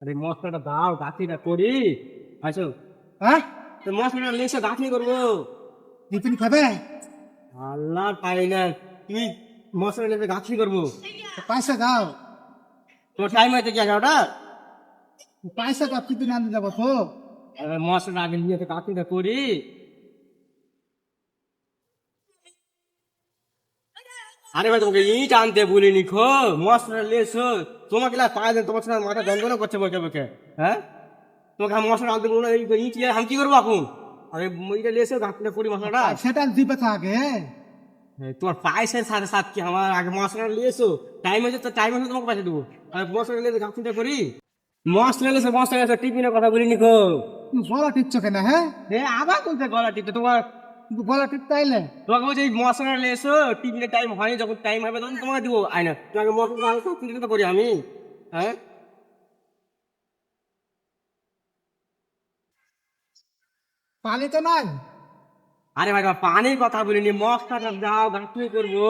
আরে মশলাটা দাও, গাঁথনিটা করি। আসো, হ্যাঁ, মশলাটা লেসে গাঁথনি করবো। টিফিন খাবে? আল্লাহ পাই না, তুমি মশলা লেসে গাঁথনি করবো। তো পয়সা দাও। তোমার টাইম হয়েছে কি 11টা? পয়সা দাও, টিফিন আনতে যাবো তো। মশলাটা আগে নিয়ে তো গাঁথনিটা করি। আরে ভাই, তোমাকে ইট আনতে বলিনি খো, মশলা লেসো। তোমাকে না পায়ে দেন, তোমার সঙ্গে মাথা যন্ত্রণা করছে বকে বকে। হ্যাঁ, তোমাকে আমি মশলা আনতে বলবো না, এই ইট নিয়ে আমি কি করবো এখন? আরে এটা লেসো, গাঁথনিটা করি মশলাটা। পয়সাটা দিবে তো আগে। তোমার পয়সার সাথে সাথ কি, আমার আগে মশলা নিয়েছো। টাইম হয়েছে তো, টাইম হলে তোমাকে পয়সা দেবো। আর মশলা নিয়ে গাছটা করি। মশলা লেসে টিফিনের কথা বলিনি খো। তুমি গলা টিপছো কেন? হ্যাঁ, আবার বলতে গলা টিপতে তোমার। কিন্তু গলা টিপতে আইলে তোমাকে বলছি এই মশলা লেসো, টিফিনের টাইম হয়নি, যখন টাইম হবে তখন তোমাকে দিব আয়না। তোমাকে মশলা তো করি আমি। হ্যাঁ, পানি তো নাই। আরে ভাই, তোমার পানির কথা বলিনি, মশলাটা দাও, গাছ করবো।